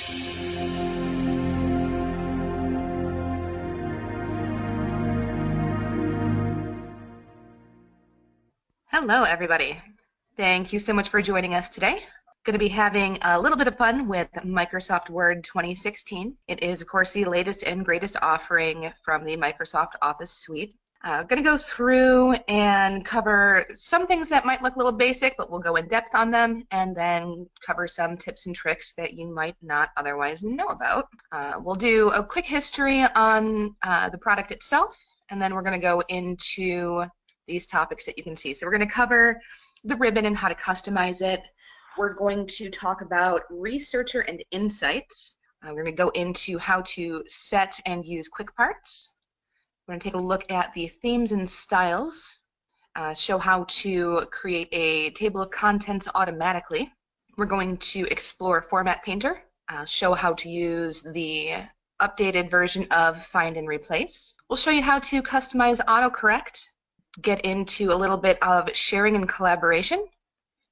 Hello, everybody. Thank you so much for joining us today. Going to be having a little bit of fun with Microsoft Word 2016. It is, of course, the latest and greatest offering from the Microsoft Office suite. Going to go through and cover some things that might look a little basic, but we'll go in depth on them, and then cover some tips and tricks that you might not otherwise know about. We'll do a quick history on the product itself, and then we're going to go into these topics that you can see. So we're going to cover the ribbon and how to customize it. We're going to talk about Researcher and Insights. We're going to go into how to set and use quick parts. We're going to take a look at the themes and styles, show how to create a table of contents automatically. We're going to explore Format Painter, show how to use the updated version of Find and Replace. We'll show you how to customize autocorrect, get into a little bit of sharing and collaboration,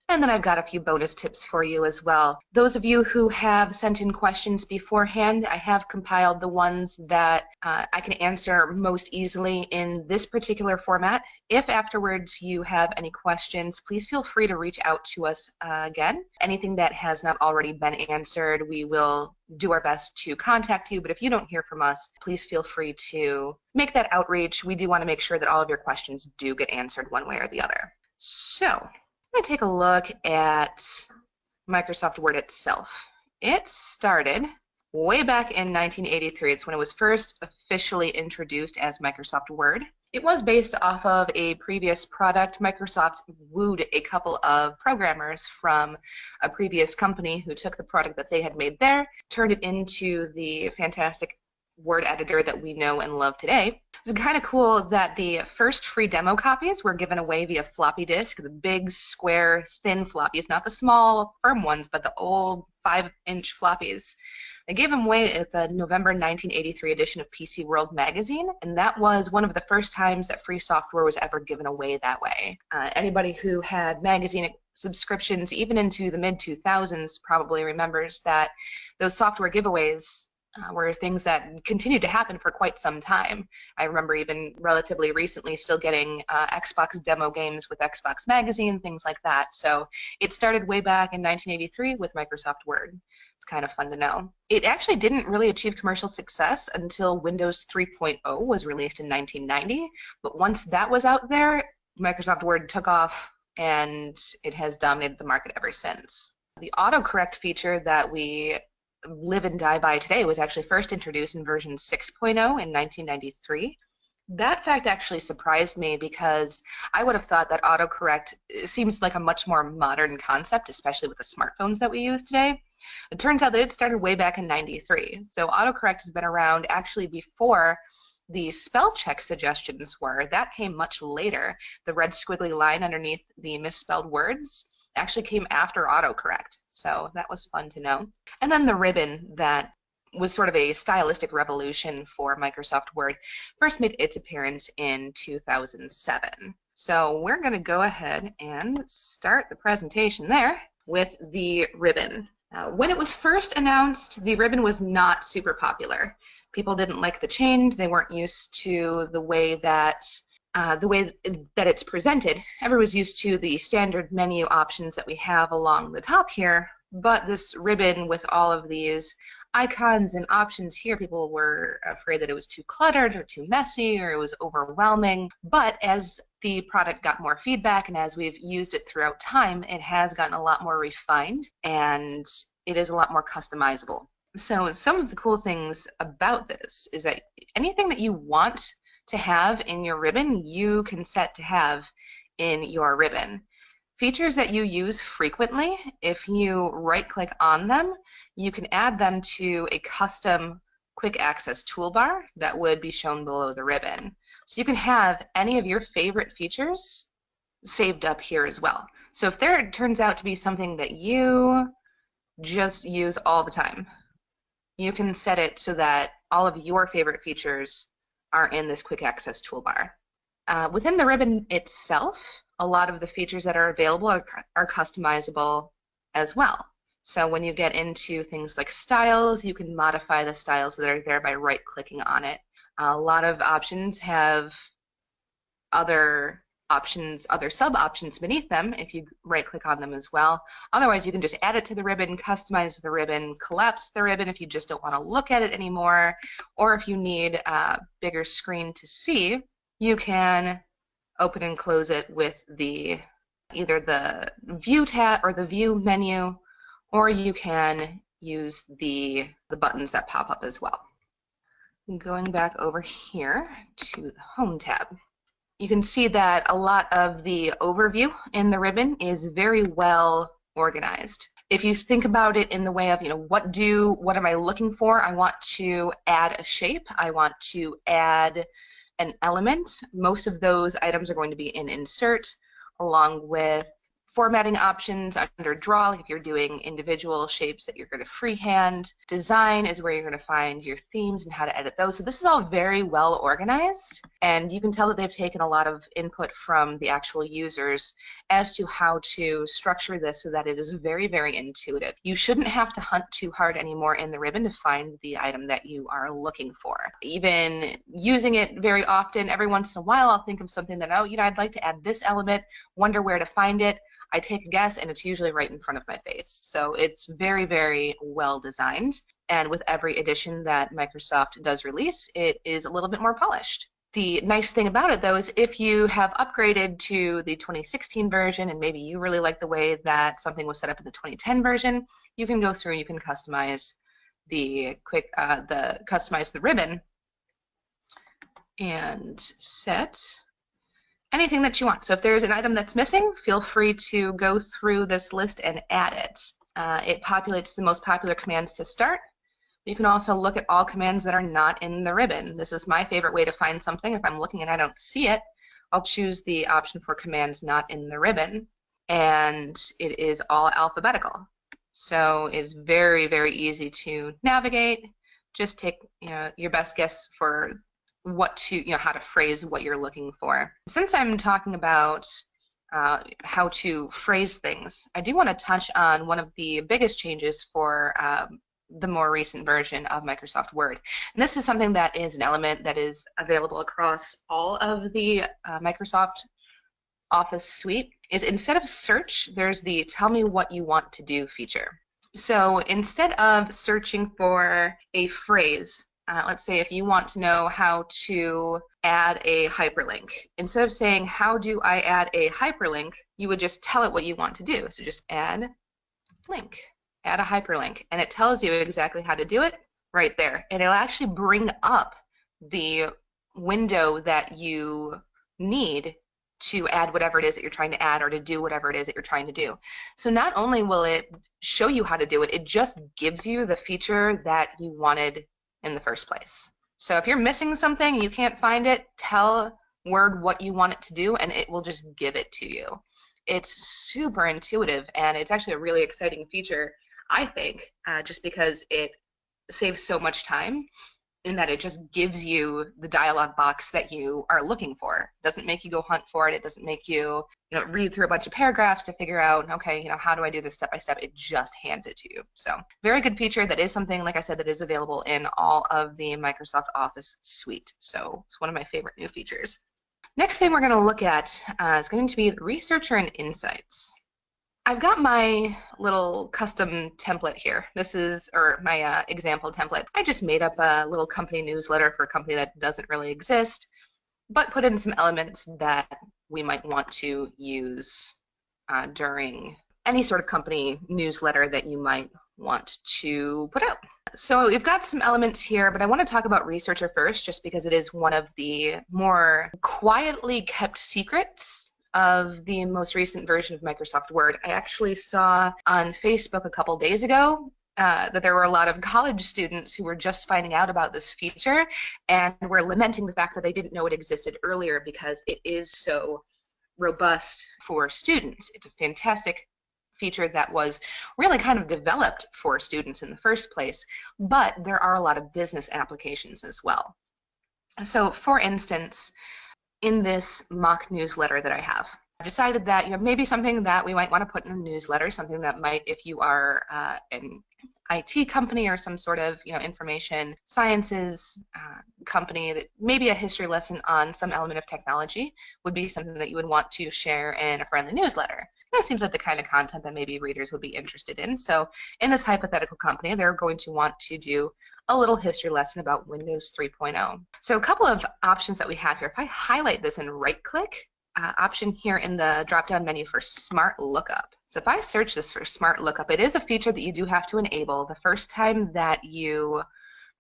and then I've got a few bonus tips for you as well. Those of you who have sent in questions beforehand, I have compiled the ones that I can answer most easily in this particular format. If afterwards you have any questions, please feel free to reach out to us again. Anything that has not already been answered, we will do our best to contact you, but if you don't hear from us, please feel free to make that outreach. We do want to make sure that all of your questions do get answered one way or the other. So, I'm going to take a look at Microsoft Word itself. It started way back in 1983. It's when it was first officially introduced as Microsoft Word. It was based off of a previous product. Microsoft wooed a couple of programmers from a previous company who took the product that they had made there, turned it into the fantastic Word editor that we know and love today. It's kind of cool that the first free demo copies were given away via floppy disk, the big, square, thin floppies, not the small, firm ones, but the old 5-inch floppies. They gave them away at the November 1983 edition of PC World magazine, and that was one of the first times that free software was ever given away that way. Anybody who had magazine subscriptions, even into the mid-2000s, probably remembers that those software giveaways were things that continued to happen for quite some time. I remember even relatively recently still getting Xbox demo games with Xbox Magazine, things like that. So it started way back in 1983 with Microsoft Word. It's kind of fun to know. It actually didn't really achieve commercial success until Windows 3.0 was released in 1990, but once that was out there, Microsoft Word took off and it has dominated the market ever since. The autocorrect feature that we live and die by today was actually first introduced in version 6.0 in 1993. That fact actually surprised me because I would have thought that autocorrect seems like a much more modern concept, especially with the smartphones that we use today. It turns out that it started way back in 93. So autocorrect has been around actually before the spell check suggestions were. That came much later. The red squiggly line underneath the misspelled words actually came after autocorrect. So that was fun to know. And then the ribbon that was sort of a stylistic revolution for Microsoft Word first made its appearance in 2007. So we're going to go ahead and start the presentation there with the ribbon. When it was first announced, the ribbon was not super popular. People didn't like the change. They weren't used to the way that it's presented. Everyone's used to the standard menu options that we have along the top here, but this ribbon with all of these icons and options here, people were afraid that it was too cluttered or too messy or it was overwhelming. But as the product got more feedback and as we've used it throughout time, it has gotten a lot more refined and it is a lot more customizable. So some of the cool things about this is that anything that you want to have in your ribbon, you can set to have in your ribbon. Features that you use frequently, if you right-click on them, you can add them to a custom quick access toolbar that would be shown below the ribbon. So you can have any of your favorite features saved up here as well. So if there turns out to be something that you just use all the time, you can set it so that all of your favorite features are in this quick access toolbar. Within the ribbon itself, a lot of the features that are available are customizable as well. So when you get into things like styles, you can modify the styles that are there by right-clicking on it. A lot of options have other options, other sub-options beneath them if you right-click on them as well. Otherwise, you can just add it to the ribbon, customize the ribbon, collapse the ribbon if you just don't want to look at it anymore, or if you need a bigger screen to see, you can open and close it with either the View tab or the View menu, or you can use the buttons that pop up as well. Going back over here to the Home tab, you can see that a lot of the overview in the ribbon is very well organized. If you think about it in the way of, what am I looking for? I want to add a shape. I want to add an element. Most of those items are going to be in Insert, along with formatting options under Draw, like if you're doing individual shapes that you're going to freehand. Design is where you're going to find your themes and how to edit those. So this is all very well organized, and you can tell that they've taken a lot of input from the actual users as to how to structure this so that it is very, very intuitive. You shouldn't have to hunt too hard anymore in the ribbon to find the item that you are looking for. Even using it very often, every once in a while, I'll think of something that, I'd like to add this element, wonder where to find it. I take a guess, and it's usually right in front of my face. So it's very, very well designed. And with every edition that Microsoft does release, it is a little bit more polished. The nice thing about it, though, is if you have upgraded to the 2016 version and maybe you really like the way that something was set up in the 2010 version, you can go through and you can customize customize the ribbon and set anything that you want. So if there's an item that's missing, feel free to go through this list and add it. It populates the most popular commands to start. You can also look at all commands that are not in the ribbon. This is my favorite way to find something. If I'm looking and I don't see it, I'll choose the option for commands not in the ribbon, and it is all alphabetical. So it's very, very easy to navigate. Just take your best guess for how to phrase what you're looking for. Since I'm talking about how to phrase things, I do want to touch on one of the biggest changes for the more recent version of Microsoft Word. And this is something that is an element that is available across all of the Microsoft Office suite, is instead of search, there's the tell me what you want to do feature. So instead of searching for a phrase, let's say if you want to know how to add a hyperlink, instead of saying, how do I add a hyperlink, you would just tell it what you want to do. So just add link, add a hyperlink, and it tells you exactly how to do it right there. And it'll actually bring up the window that you need to add whatever it is that you're trying to add or to do whatever it is that you're trying to do. So not only will it show you how to do it, it just gives you the feature that you wanted in the first place. So if you're missing something, you can't find it, tell Word what you want it to do, and it will just give it to you. It's super intuitive, and it's actually a really exciting feature, I think, just because it saves so much time in that it just gives you the dialog box that you are looking for. It doesn't make you go hunt for it. It doesn't make you, read through a bunch of paragraphs to figure out, okay, how do I do this step by step? It just hands it to you. So very good feature. That is something, like I said, that is available in all of the Microsoft Office suite. So it's one of my favorite new features. Next thing we're going to look at is going to be Researcher and Insights. I've got my little custom template here. This is, or my example template. I just made up a little company newsletter for a company that doesn't really exist, but put in some elements that we might want to use during any sort of company newsletter that you might want to put out. So we've got some elements here, but I want to talk about Researcher first, just because it is one of the more quietly kept secrets of the most recent version of Microsoft Word. I actually saw on Facebook a couple days ago that there were a lot of college students who were just finding out about this feature and were lamenting the fact that they didn't know it existed earlier because it is so robust for students. It's a fantastic feature that was really kind of developed for students in the first place, but there are a lot of business applications as well. So for instance, in this mock newsletter that I have, decided that maybe something that we might want to put in a newsletter, something that might, if you are an IT company or some sort of information sciences company, that maybe a history lesson on some element of technology would be something that you would want to share in a friendly newsletter. That seems like the kind of content that maybe readers would be interested in. So in this hypothetical company, they're going to want to do a little history lesson about Windows 3.0. So a couple of options that we have here. If I highlight this and right-click, option here in the drop-down menu for Smart Lookup. So if I search this for Smart Lookup, it is a feature that you do have to enable. The first time that you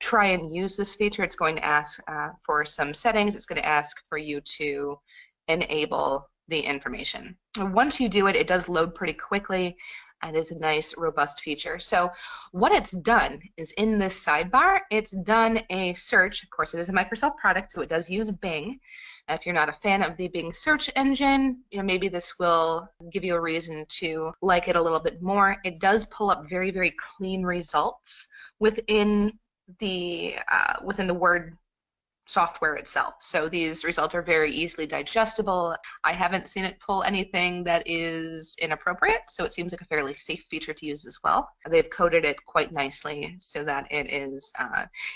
try and use this feature, it's going to ask for some settings. It's going to ask for you to enable the information. Once you do it, it does load pretty quickly, and is a nice, robust feature. So what it's done is in this sidebar, it's done a search. Of course, it is a Microsoft product, so it does use Bing. If you're not a fan of the Bing search engine, maybe this will give you a reason to like it a little bit more. It does pull up very, very clean results within the Word software itself. So these results are very easily digestible. I haven't seen it pull anything that is inappropriate, so it seems like a fairly safe feature to use as well. They've coded it quite nicely so that it is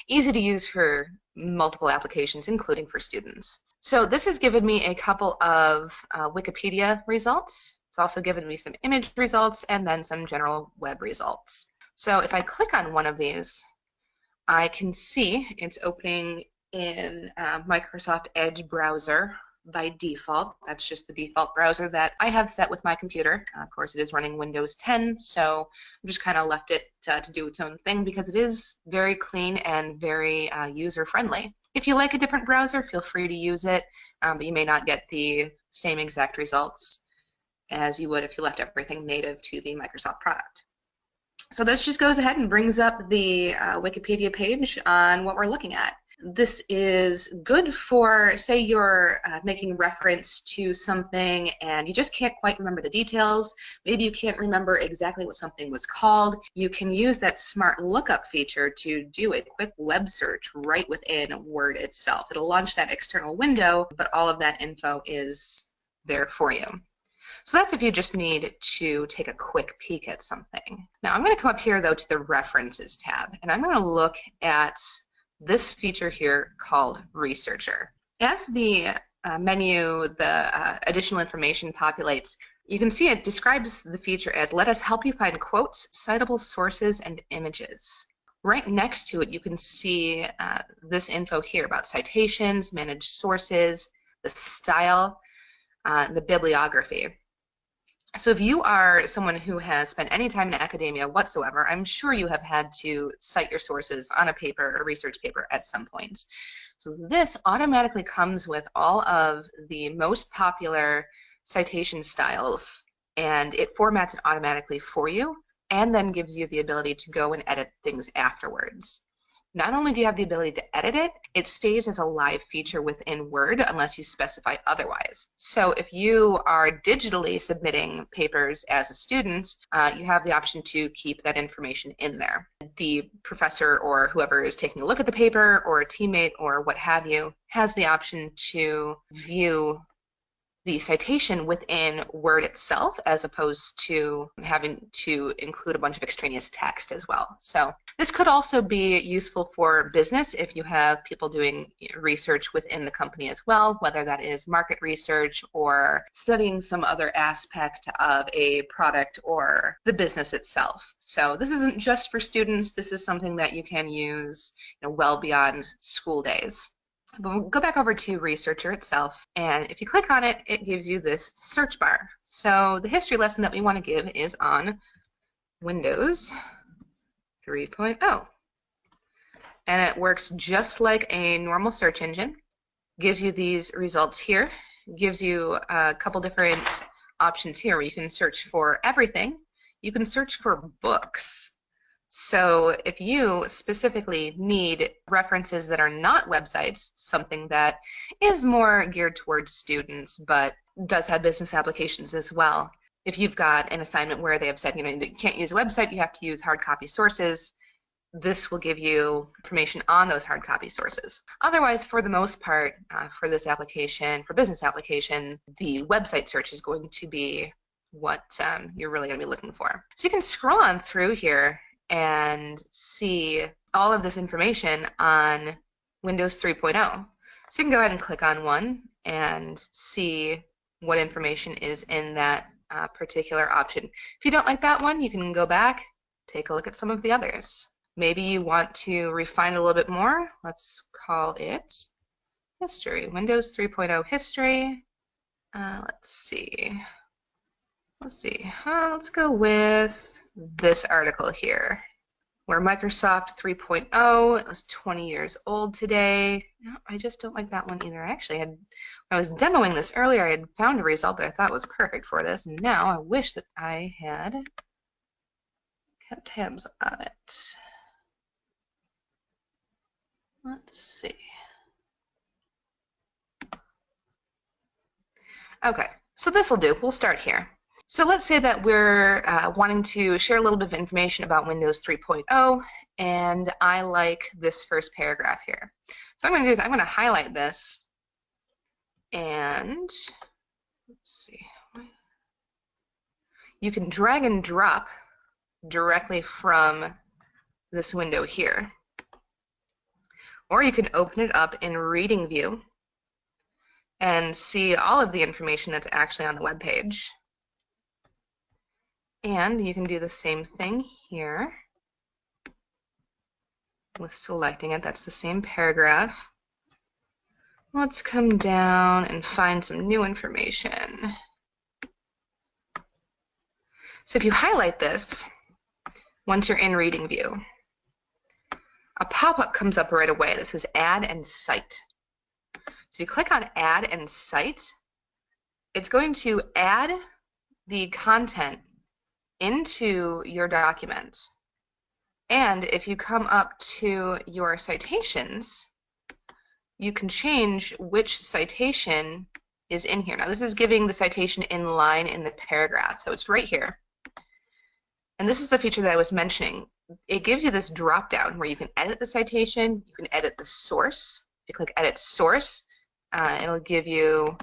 easy to use for multiple applications, including for students. So this has given me a couple of Wikipedia results. It's also given me some image results and then some general web results. So if I click on one of these, I can see it's opening in Microsoft Edge browser by default. That's just the default browser that I have set with my computer. Of course, it is running Windows 10, so I'm just kind of left it to do its own thing because it is very clean and very user-friendly. If you like a different browser, feel free to use it, but you may not get the same exact results as you would if you left everything native to the Microsoft product. So this just goes ahead and brings up the Wikipedia page on what we're looking at. This is good for, say you're making reference to something and you just can't quite remember the details. Maybe you can't remember exactly what something was called. You can use that Smart Lookup feature to do a quick web search right within Word itself. It'll launch that external window, but all of that info is there for you. So that's if you just need to take a quick peek at something. Now I'm going to come up here though to the References tab, and I'm going to look at this feature here called Researcher. As the menu, the additional information populates, you can see it describes the feature as let us help you find quotes, citable sources, and images. Right next to it, you can see this info here about citations, managed sources, the style, the bibliography. So if you are someone who has spent any time in academia whatsoever, I'm sure you have had to cite your sources on a paper or research paper at some point. So this automatically comes with all of the most popular citation styles, and it formats it automatically for you and then gives you the ability to go and edit things afterwards. Not only do you have the ability to edit it, it stays as a live feature within Word unless you specify otherwise. So if you are digitally submitting papers as a student, you have the option to keep that information in there. The professor or whoever is taking a look at the paper or a teammate or what have you has the option to view the citation within Word itself as opposed to having to include a bunch of extraneous text as well. So this could also be useful for business if you have people doing research within the company as well, whether that is market research or studying some other aspect of a product or the business itself. So this isn't just for students. This is something that you can use well beyond school days. But we'll go back over to Researcher itself, and if you click on it, it gives you this search bar. So the history lesson that we want to give is on Windows 3.0. And it works just like a normal search engine. Gives you these results here. Gives you a couple different options here where you can search for everything. You can search for books. So if you specifically need references that are not websites, something that is more geared towards students but does have business applications as well, if you've got an assignment where they have said, you can't use a website, you have to use hard copy sources, this will give you information on those hard copy sources. Otherwise, for the most part, for this application, for business application, the website search is going to be what you're really going to be looking for. So you can scroll on through here and see all of this information on Windows 3.0. So you can go ahead and click on one and see what information is in that particular option. If you don't like that one, you can go back, take a look at some of the others. Maybe you want to refine it a little bit more. Let's call it History, Windows 3.0 History. Let's see. Let's go with this article here, where Microsoft 3.0 was 20 years old today. No, I just don't like that one either. I actually had, when I was demoing this earlier, I had found a result that I thought was perfect for this. And now I wish that I had kept tabs on it. Let's see. Okay, so this will do. We'll start here. So let's say that we're wanting to share a little bit of information about Windows 3.0, and I like this first paragraph here. So what I'm going to do is I'm going to highlight this, and let's see. You can drag and drop directly from this window here, or you can open it up in Reading View and see all of the information that's actually on the web page. And you can do the same thing here with selecting it. That's the same paragraph. Let's come down and find some new information. So if you highlight this, once you're in Reading View, a pop-up comes up right away that says Add and Cite. So you click on Add and Cite. It's going to add the content into your document. And if you come up to your citations, you can change which citation is in here. Now this is giving the citation in line in the paragraph, so it's right here. And this is the feature that I was mentioning. It gives you this drop down where you can edit the citation, you can edit the source. If you click Edit Source, it'll give you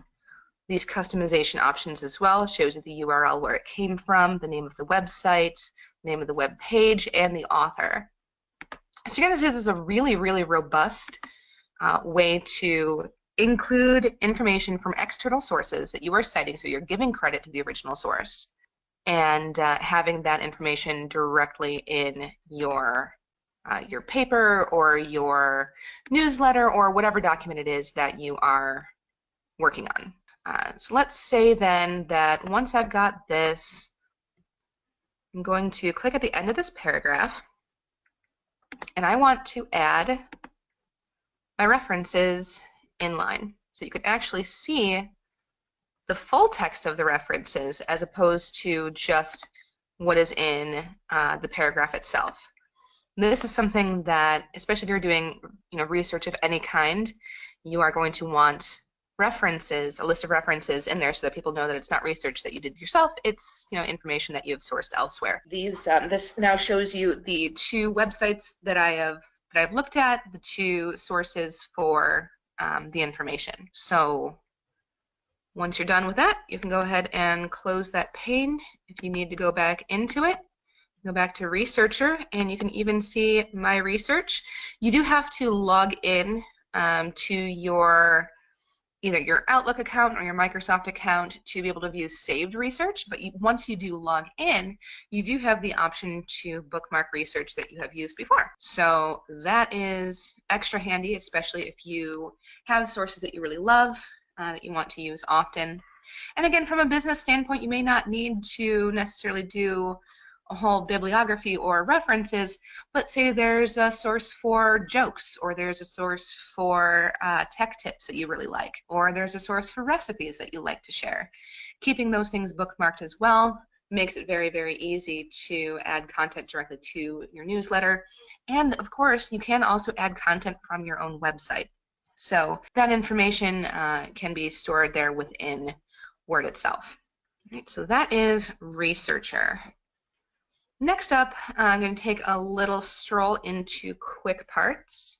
these customization options as well. It shows you the URL where it came from, the name of the website, the name of the web page, and the author. So you're going to see this is a really, really robust way to include information from external sources that you are citing, so you're giving credit to the original source, and having that information directly in your paper or your newsletter or whatever document it is that you are working on. So let's say then that once I've got this, I'm going to click at the end of this paragraph, and I want to add my references in line. So you can actually see the full text of the references as opposed to just what is in the paragraph itself. This is something that, especially if you're doing research of any kind, you are going to want references, a list of references in there so that people know that it's not research that you did yourself, it's information that you have sourced elsewhere. These this now shows you the two websites that I've looked at, the two sources for the information. So once you're done with that, you can go ahead and close that pane. If you need to go back into it, go back to Researcher, and you can even see my research. You do have to log in to your either your Outlook account or your Microsoft account to be able to view saved research, but once you do log in, you do have the option to bookmark research that you have used before. So that is extra handy, especially if you have sources that you really love, that you want to use often. And again, from a business standpoint, you may not need to necessarily do a whole bibliography or references, but say there's a source for jokes, or there's a source for tech tips that you really like, or there's a source for recipes that you like to share. Keeping those things bookmarked as well makes it very, very easy to add content directly to your newsletter. And of course, you can also add content from your own website. So that information can be stored there within Word itself. Right, so that is Researcher. Next up, I'm going to take a little stroll into Quick Parts.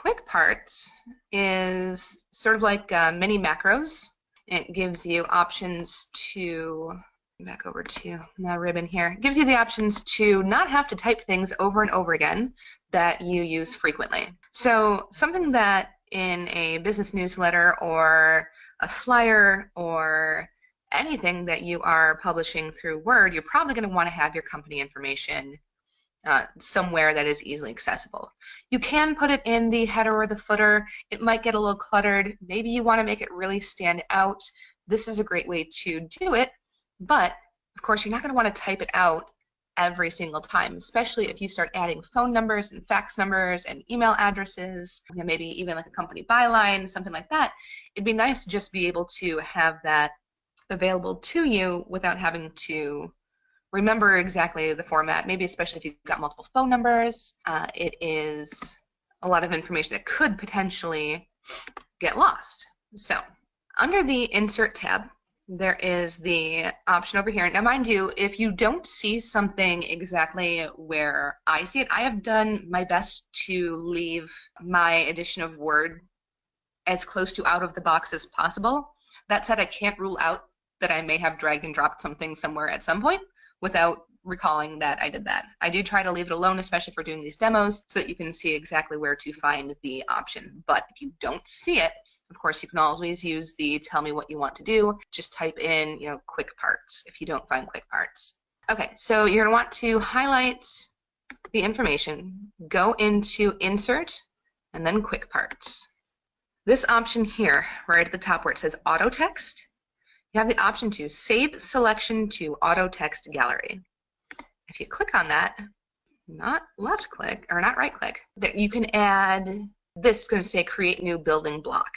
Quick Parts is sort of like mini macros. It gives you options to, back over to my ribbon here, it gives you the options to not have to type things over and over again that you use frequently. So something that in a business newsletter or a flyer or anything that you are publishing through Word, you're probably going to want to have your company information somewhere that is easily accessible. You can put it in the header or the footer. It might get a little cluttered. Maybe you want to make it really stand out. This is a great way to do it, but of course you're not going to want to type it out every single time, especially if you start adding phone numbers and fax numbers and email addresses, maybe even like a company byline, something like that. It'd be nice to just be able to have that available to you without having to remember exactly the format, maybe especially if you've got multiple phone numbers. It is a lot of information that could potentially get lost. So under the Insert tab, there is the option over here. Now, mind you, if you don't see something exactly where I see it, I have done my best to leave my edition of Word as close to out of the box as possible. That said, I can't rule out that I may have dragged and dropped something somewhere at some point without recalling that I did that. I do try to leave it alone, especially for doing these demos, so that you can see exactly where to find the option. But if you don't see it, of course, you can always use the tell me what you want to do. Just type in, quick parts if you don't find quick parts. Okay, so you're going to want to highlight the information, go into Insert, and then Quick Parts. This option here, right at the top where it says Auto Text, you have the option to save selection to auto text gallery. If you click on that, not left click or not right click, that you can add, this is going to say create new building block.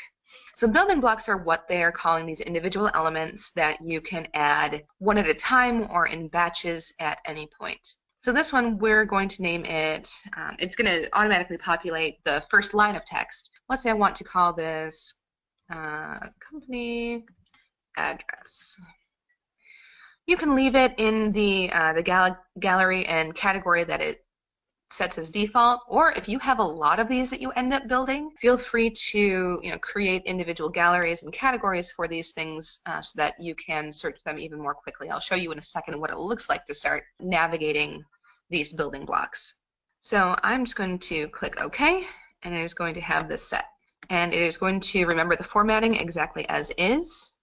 So building blocks are what they are calling these individual elements that you can add one at a time or in batches at any point. So this one, we're going to name it, it's going to automatically populate the first line of text. Let's say I want to call this company address. You can leave it in the gallery and category that it sets as default, or if you have a lot of these that you end up building, feel free to create individual galleries and categories for these things so that you can search them even more quickly. I'll show you in a second what it looks like to start navigating these building blocks. So I'm just going to click OK, and it is going to have this set. And it is going to remember the formatting exactly as is.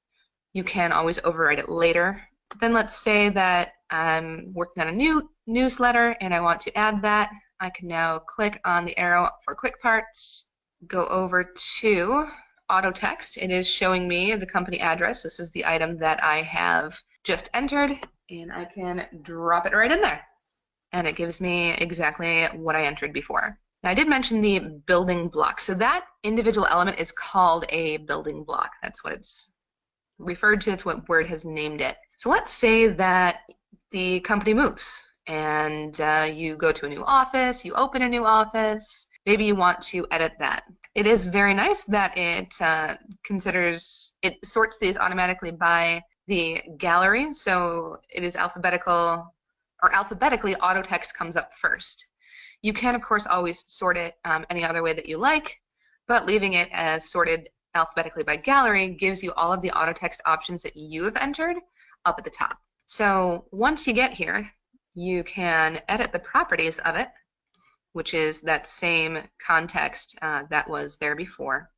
You can always overwrite it later. Then let's say that I'm working on a new newsletter and I want to add that. I can now click on the arrow for Quick Parts, go over to Auto Text. It is showing me the company address. This is the item that I have just entered, and I can drop it right in there. And it gives me exactly what I entered before. Now, I did mention the building block. So that individual element is called a building block. That's what it's referred to. It's what Word has named it. So let's say that the company moves and you go to a new office, you open a new office, maybe you want to edit that. It is very nice that it sorts these automatically by the gallery, so it is alphabetically auto text comes up first. You can of course always sort it any other way that you like, but leaving it as sorted alphabetically by gallery gives you all of the auto text options that you have entered up at the top. So once you get here, you can edit the properties of it, which is that same context that was there before.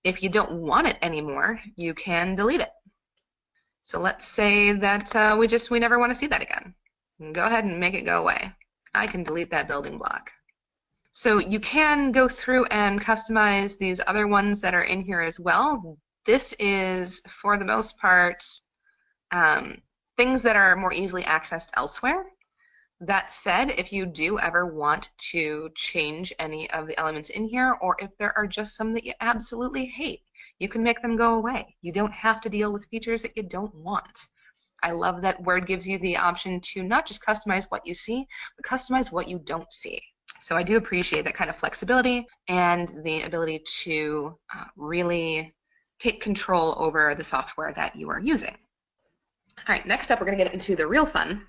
If you don't want it anymore, you can delete it. So let's say that we never want to see that again. Go ahead and make it go away. I can delete that building block. So you can go through and customize these other ones that are in here as well. This is, for the most part, things that are more easily accessed elsewhere. That said, if you do ever want to change any of the elements in here, or if there are just some that you absolutely hate, you can make them go away. You don't have to deal with features that you don't want. I love that Word gives you the option to not just customize what you see, but customize what you don't see. So I do appreciate that kind of flexibility and the ability to really take control over the software that you are using. All right, next up we're going to get into the real fun.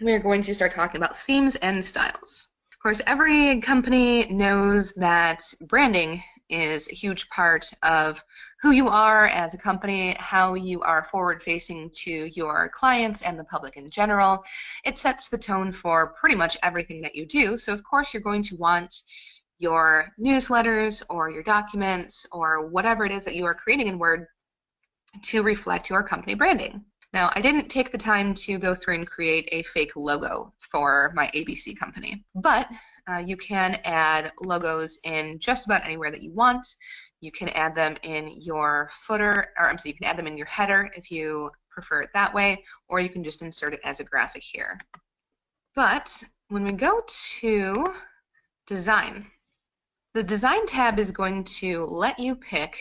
we're going to start talking about themes and styles. Of course, every company knows that branding is a huge part of who you are as a company, how you are forward-facing to your clients and the public in general. It sets the tone for pretty much everything that you do. So of course you're going to want your newsletters or your documents or whatever it is that you are creating in Word to reflect your company branding. Now, I didn't take the time to go through and create a fake logo for my ABC company, but you can add logos in just about anywhere that you want. You can add them in your footer, or I'm sorry, you can add them in your header if you prefer it that way, or you can just insert it as a graphic here. But when we go to design, the design tab is going to let you pick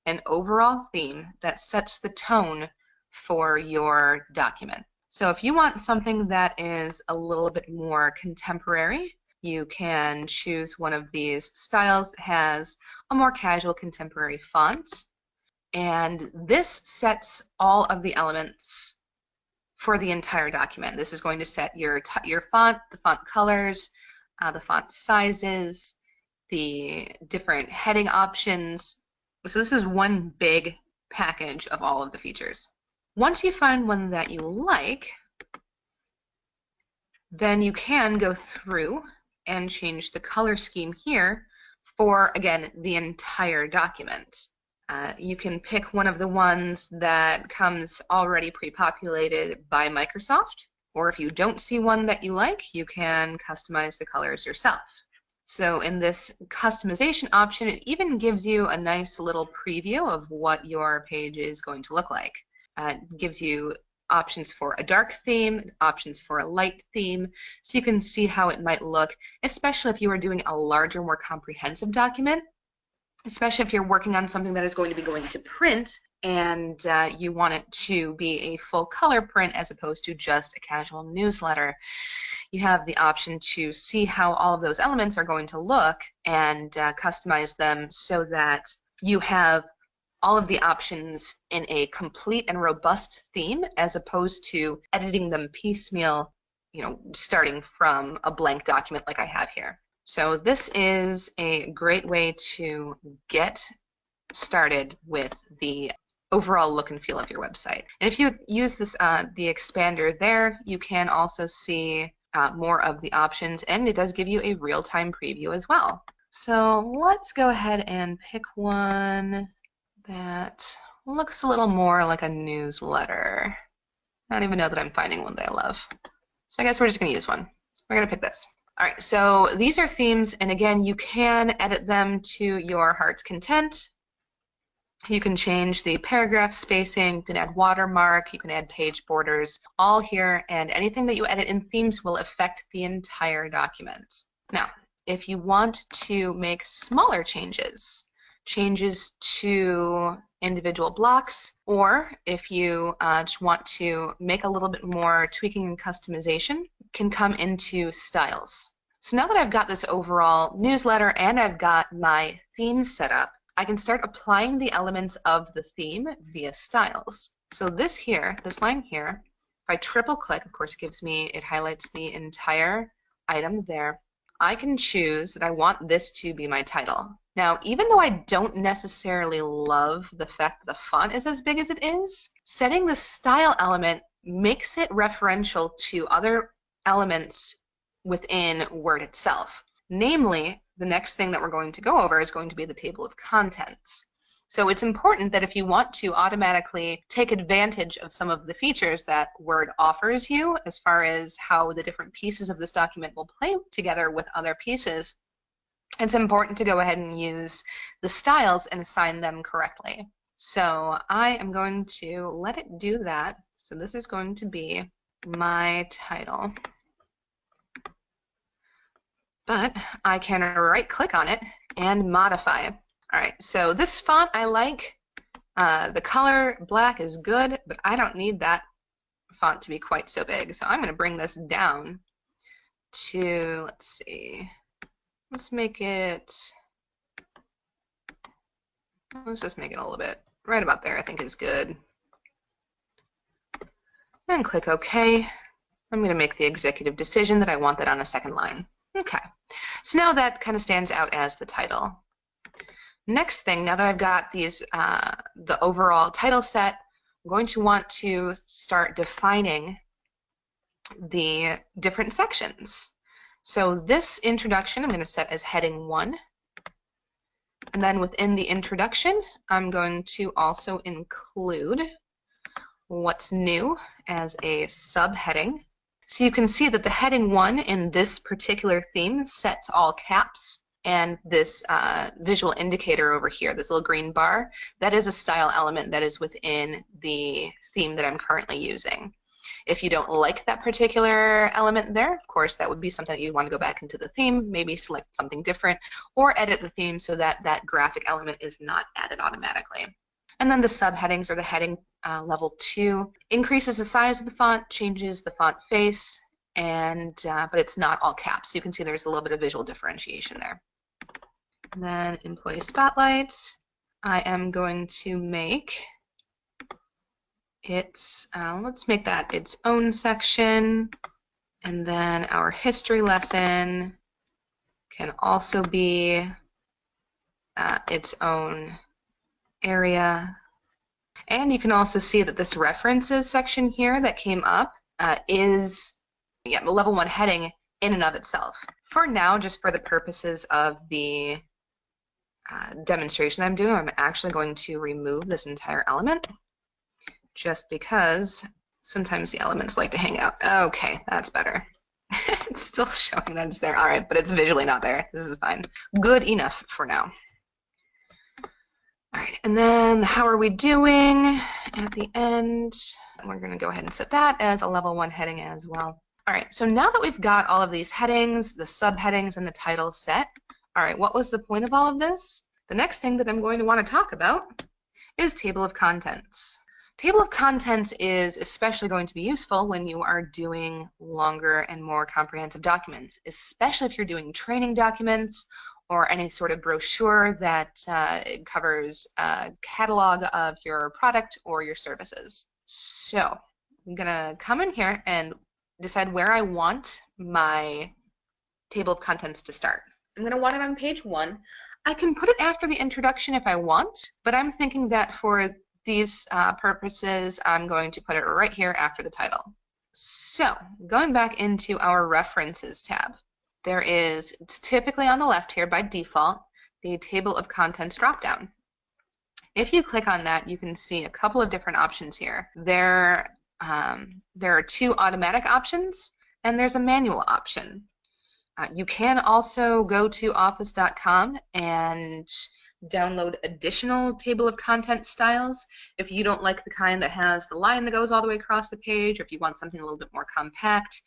an overall theme that sets the tone for your document. So if you want something that is a little bit more contemporary, you can choose one of these styles that has a more casual contemporary font. And this sets all of the elements for the entire document. This is going to set your font, the font colors, the font sizes, the different heading options. So this is one big package of all of the features. Once you find one that you like, then you can go through and change the color scheme here for, again, the entire document. You can pick one of the ones that comes already pre-populated by Microsoft, or if you don't see one that you like, you can customize the colors yourself. So in this customization option, it even gives you a nice little preview of what your page is going to look like. It gives you options for a dark theme, options for a light theme, so you can see how it might look, especially if you are doing a larger, more comprehensive document, especially if you're working on something that is going to be going to print and you want it to be a full color print as opposed to just a casual newsletter. You have the option to see how all of those elements are going to look and customize them so that you have all of the options in a complete and robust theme as opposed to editing them piecemeal, starting from a blank document like I have here. So this is a great way to get started with the overall look and feel of your website. And if you use this the expander there, you can also see more of the options, and it does give you a real-time preview as well. So let's go ahead and pick one that looks a little more like a newsletter. I don't even know that I'm finding one that I love. So I guess we're just going to use one. We're going to pick this. All right, so these are themes, and again, you can edit them to your heart's content. You can change the paragraph spacing, you can add watermark, you can add page borders, all here, and anything that you edit in themes will affect the entire document. Now, if you want to make smaller changes to individual blocks, or if you just want to make a little bit more tweaking and customization, can come into styles. So now that I've got this overall newsletter and I've got my themes set up, I can start applying the elements of the theme via styles. So this line here, if I triple click, of course it highlights the entire item there. I can choose that I want this to be my title. Now, even though I don't necessarily love the fact that the font is as big as it is, setting the style element makes it referential to other elements within Word itself. Namely, the next thing that we're going to go over is going to be the table of contents. So it's important that if you want to automatically take advantage of some of the features that Word offers you as far as how the different pieces of this document will play together with other pieces, it's important to go ahead and use the styles and assign them correctly. So I am going to let it do that. So this is going to be my title. But I can right click on it and modify. All right, so this font I like. The color black is good, but I don't need that font to be quite so big. So I'm going to bring this down to, let's see, let's just make it a little bit right about there. I think is good. And click OK. I'm going to make the executive decision that I want that on a second line. Okay, so now that kind of stands out as the title. Next thing, now that I've got these, the overall title set, I'm going to want to start defining the different sections. So this introduction I'm going to set as heading 1. And then within the introduction, I'm going to also include what's new as a subheading. So you can see that the heading 1 in this particular theme sets all caps, and this visual indicator over here, this little green bar, that is a style element that is within the theme that I'm currently using. If you don't like that particular element there, of course, that would be something that you'd want to go back into the theme, maybe select something different, or edit the theme so that that graphic element is not added automatically. And then the subheadings, or the heading level 2, increases the size of the font, changes the font face, and but it's not all caps. So you can see there's a little bit of visual differentiation there. And then employee spotlight, I am going to make its, let's make that its own section, and then our history lesson can also be its own area. And you can also see that this references section here that came up is the level 1 heading in and of itself. For now, just for the purposes of the demonstration I'm doing, I'm actually going to remove this entire element, just because sometimes the elements like to hang out. Okay, that's better. It's still showing that it's there. All right, but it's visually not there. This is fine. Good enough for now. All right, and then how are we doing at the end? We're going to go ahead and set that as a level 1 heading as well. All right, so now that we've got all of these headings, the subheadings, and the title set, all right, what was the point of all of this? The next thing that I'm going to want to talk about is table of contents. Table of contents is especially going to be useful when you are doing longer and more comprehensive documents, especially if you're doing training documents or any sort of brochure that covers a catalog of your product or your services. So I'm going to come in here and decide where I want my table of contents to start. I'm going to want it on page 1. I can put it after the introduction if I want, but I'm thinking that for these purposes, I'm going to put it right here after the title. So going back into our references tab, there is, it's typically on the left here by default, the table of contents dropdown. If you click on that, you can see a couple of different options here. There are 2 automatic options, and there's a manual option. You can also go to office.com and download additional table of contents styles if you don't like the kind that has the line that goes all the way across the page, or if you want something a little bit more compact.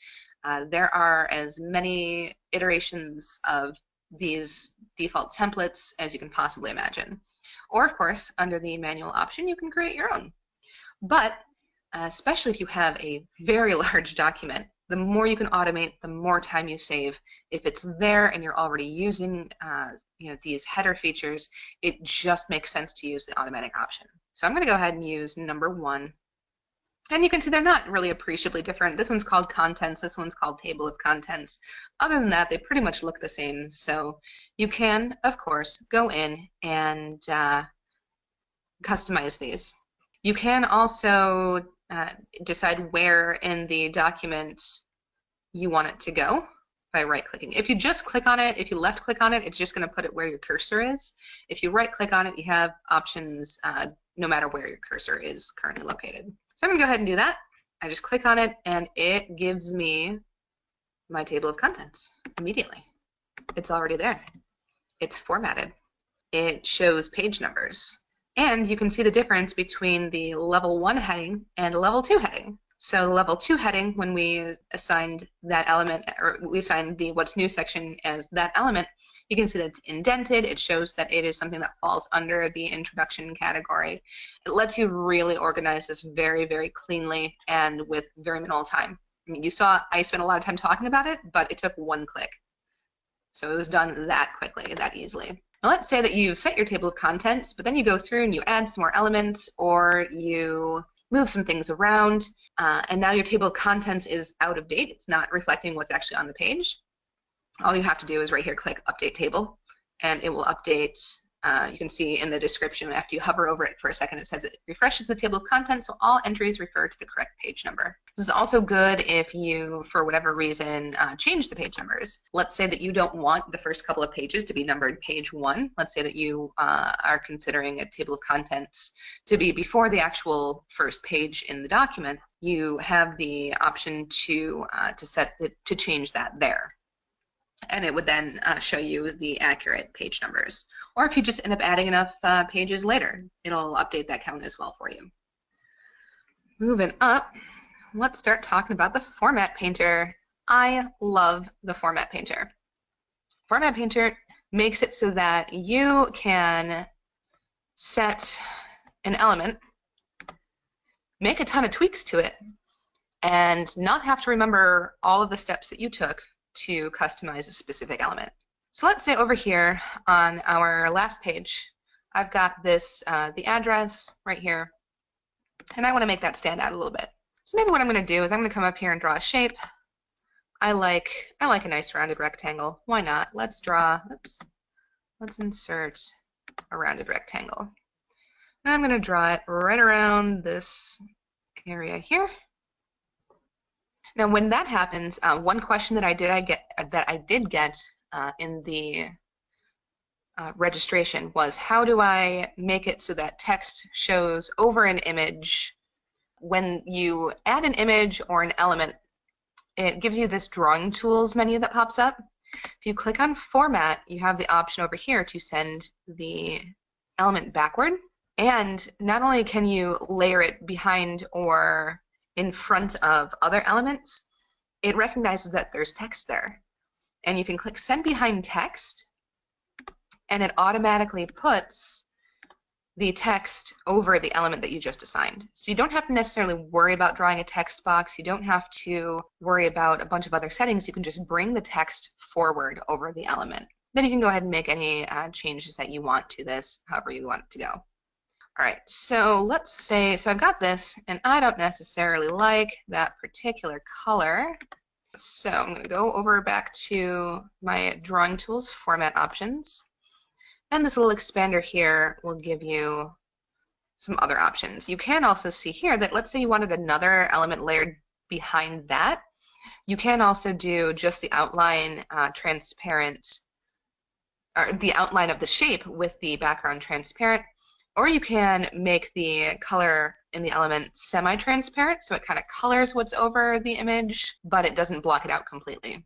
There are as many iterations of these default templates as you can possibly imagine. Or of course, under the manual option, you can create your own. But especially if you have a very large document, the more you can automate, the more time you save. If it's there and you're already using these header features, it just makes sense to use the automatic option. So I'm going to go ahead and use number 1. And you can see they're not really appreciably different. This one's called contents, this one's called table of contents. Other than that, they pretty much look the same. So you can, of course, go in and customize these. You can also decide where in the document you want it to go by right-clicking. If you just click on it, if you left-click on it, it's just going to put it where your cursor is. If you right-click on it, you have options no matter where your cursor is currently located. So I'm going to go ahead and do that. I just click on it, and it gives me my table of contents immediately. It's already there. It's formatted. It shows page numbers. And you can see the difference between the level 1 heading and the level 2 heading. So the level 2 heading, when we assigned that element, or we assigned the what's new section as that element, you can see that it's indented. It shows that it is something that falls under the introduction category. It lets you really organize this very, very cleanly and with very minimal time. I mean, you saw I spent a lot of time talking about it, but it took 1 click. So it was done that quickly, that easily. Now let's say that you've set your table of contents, but then you go through and you add some more elements, or you move some things around, and now your table of contents is out of date. It's not reflecting what's actually on the page. All you have to do is right here click Update Table, and it will update. You can see in the description after you hover over it for a second, it says it refreshes the table of contents, so all entries refer to the correct page number. This is also good if you, for whatever reason, change the page numbers. Let's say that you don't want the first couple of pages to be numbered page 1. Let's say that you are considering a table of contents to be before the actual first page in the document. You have the option to change that there. And it would then show you the accurate page numbers. Or if you just end up adding enough pages later, it'll update that count as well for you. Moving up, let's start talking about the Format Painter. I love the Format Painter. Format Painter makes it so that you can set an element, make a ton of tweaks to it, and not have to remember all of the steps that you took to customize a specific element. So let's say over here on our last page, I've got this, the address right here, and I want to make that stand out a little bit. So maybe what I'm going to do is I'm going to come up here and draw a shape. I like a nice rounded rectangle. Why not? Let's insert a rounded rectangle. And I'm going to draw it right around this area here. Now, when that happens, one question that I did get in the registration was, how do I make it so that text shows over an image? When you add an image or an element, it gives you this drawing tools menu that pops up. If you click on Format, you have the option over here to send the element backward. And not only can you layer it behind or in front of other elements, it recognizes that there's text there. And you can click Send Behind Text, and it automatically puts the text over the element that you just assigned. So you don't have to necessarily worry about drawing a text box. You don't have to worry about a bunch of other settings. You can just bring the text forward over the element. Then you can go ahead and make any changes that you want to this, however you want it to go. All right, so let's say, so I've got this, and I don't necessarily like that particular color. So I'm going to go over back to my drawing tools format options. And this little expander here will give you some other options. You can also see here that, let's say you wanted another element layered behind that. You can also do just the outline transparent, or the outline of the shape with the background transparent. Or you can make the color in the element semi-transparent, so it kind of colors what's over the image, but it doesn't block it out completely.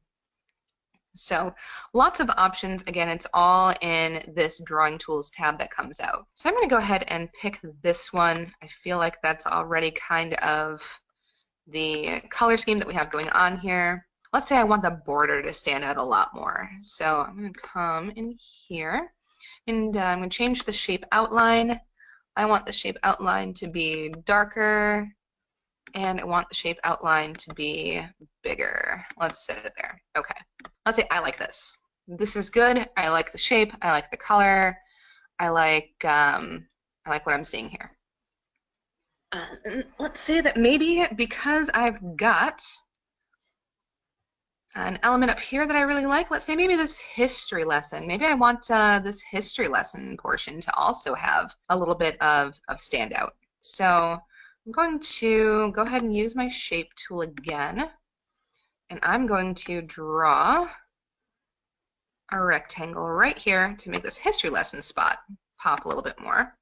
So lots of options. Again, it's all in this Drawing Tools tab that comes out. So I'm going to go ahead and pick this one. I feel like that's already kind of the color scheme that we have going on here. Let's say I want the border to stand out a lot more. So I'm going to come in here. And I'm going to change the shape outline. I want the shape outline to be darker, and I want the shape outline to be bigger. Let's set it there. Okay. Let's say I like this. This is good. I like the shape. I like the color. I like what I'm seeing here. Let's say that maybe because I've got an element up here that I really like, let's say maybe this history lesson. Maybe I want this history lesson portion to also have a little bit of standout. So I'm going to go ahead and use my shape tool again, and I'm going to draw a rectangle right here to make this history lesson spot pop a little bit more.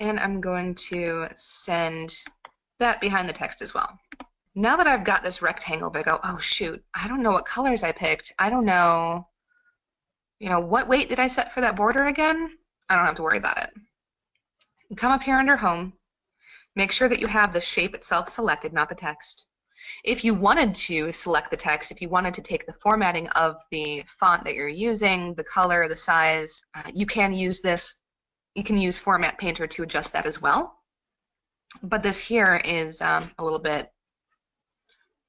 And I'm going to send that behind the text as well. Now that I've got this rectangle, but I go, oh shoot, I don't know what colors I picked. I don't know, what weight did I set for that border again? I don't have to worry about it. Come up here under Home. Make sure that you have the shape itself selected, not the text. If you wanted to select the text, if you wanted to take the formatting of the font that you're using, the color, the size, you can use this. You can use Format Painter to adjust that as well. But this here is a little bit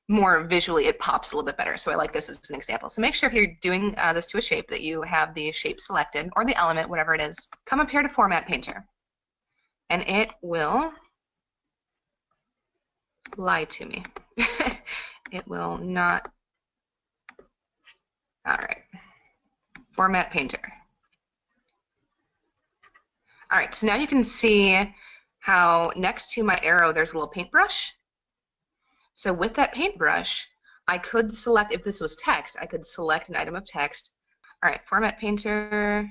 more visually, it pops a little bit better. So I like this as an example. So make sure if you're doing this to a shape that you have the shape selected, or the element, whatever it is. Come up here to Format Painter, and it will lie to me. It will not. All right. Format Painter. All right, so now you can see how next to my arrow there's a little paintbrush. So with that paintbrush, I could select, if this was text, I could select an item of text. All right, Format Painter,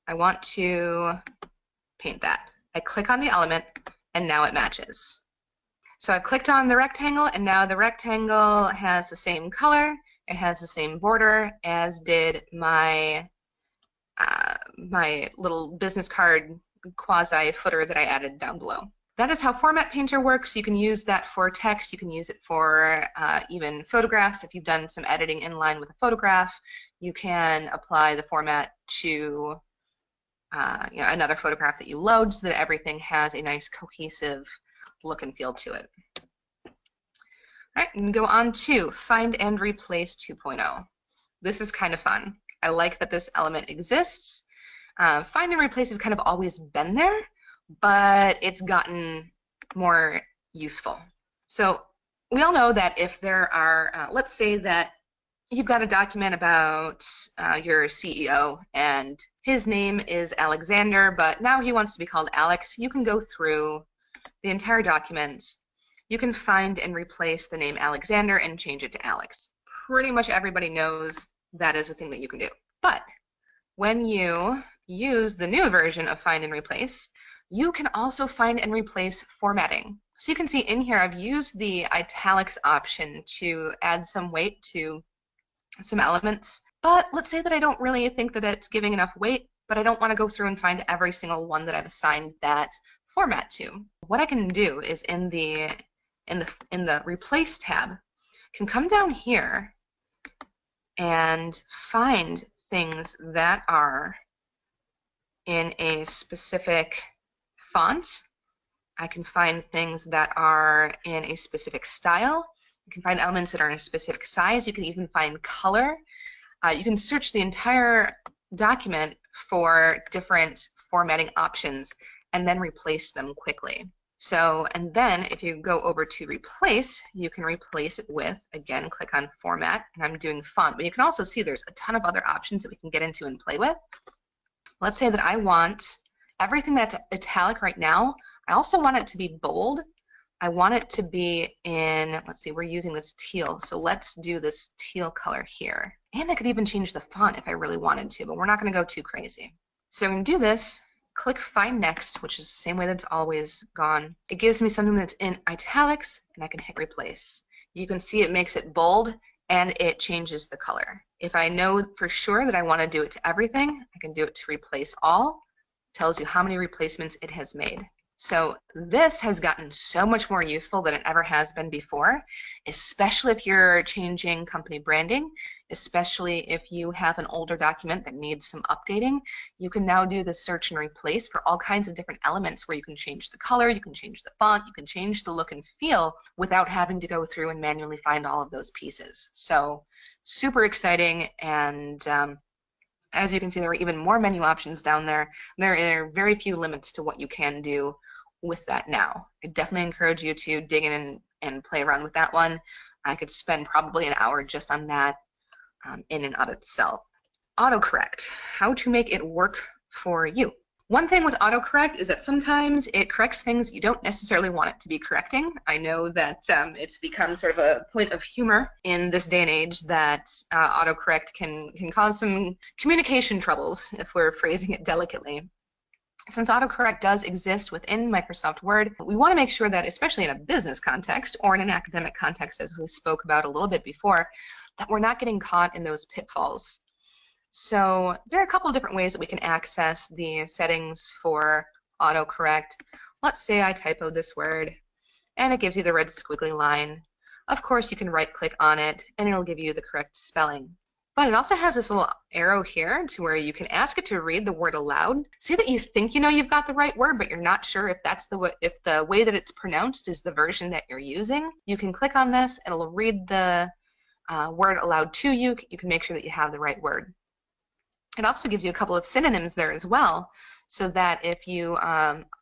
I want to paint that. I click on the element, and now it matches. So I've clicked on the rectangle, and now the rectangle has the same color, it has the same border as did my my little business card quasi footer that I added down below. That is how Format Painter works. You can use that for text. You can use it for even photographs. If you've done some editing in line with a photograph, you can apply the format to another photograph that you load so that everything has a nice cohesive look and feel to it. All right, and go on to Find and Replace 2.0. This is kind of fun. I like that this element exists. Find and Replace has kind of always been there, but it's gotten more useful. So we all know that if there are, let's say that you've got a document about your CEO and his name is Alexander, but now he wants to be called Alex, you can go through the entire document. You can find and replace the name Alexander and change it to Alex. Pretty much everybody knows that is a thing that you can do. But when you use the new version of Find and Replace, you can also find and replace formatting. So you can see in here I've used the italics option to add some weight to some elements. But let's say that I don't really think that it's giving enough weight, but I don't want to go through and find every single one that I've assigned that format to. What I can do is in the Replace tab, can come down here and find things that are in a specific font. I can find things that are in a specific style. You can find elements that are in a specific size. You can even find color. You can search the entire document for different formatting options and then replace them quickly. So, and then if you go over to replace, you can replace it with, again, click on format, and I'm doing font, but you can also see there's a ton of other options that we can get into and play with. Let's say that I want everything that's italic right now, I also want it to be bold. I want it to be in, let's see, we're using this teal, so let's do this teal color here. And I could even change the font if I really wanted to, but we're not gonna go too crazy. So I'm gonna do this, click Find Next, which is the same way that's always gone. It gives me something that's in italics, and I can hit Replace. You can see it makes it bold, and it changes the color. If I know for sure that I want to do it to everything, I can do it to Replace All. It tells you how many replacements it has made. So this has gotten so much more useful than it ever has been before, especially if you're changing company branding, especially if you have an older document that needs some updating. You can now do the search and replace for all kinds of different elements where you can change the color, you can change the font, you can change the look and feel without having to go through and manually find all of those pieces. So super exciting, and as you can see, there are even more menu options down there. There are very few limits to what you can do with that now. I definitely encourage you to dig in and play around with that one. I could spend probably an hour just on that in and of itself. Autocorrect, how to make it work for you. One thing with autocorrect is that sometimes it corrects things you don't necessarily want it to be correcting. I know that it's become sort of a point of humor in this day and age that autocorrect can cause some communication troubles, if we're phrasing it delicately. Since autocorrect does exist within Microsoft Word, we want to make sure that, especially in a business context or in an academic context, as we spoke about a little bit before, that we're not getting caught in those pitfalls. So there are a couple of different ways that we can access the settings for autocorrect. Let's say I typoed this word, and it gives you the red squiggly line. Of course, you can right-click on it, and it'll give you the correct spelling. But it also has this little arrow here to where you can ask it to read the word aloud. See that you think you know you've got the right word, but you're not sure if that's the way that it's pronounced is the version that you're using. You can click on this, and it'll read the word aloud to you. You can make sure that you have the right word. It also gives you a couple of synonyms there as well. so that if you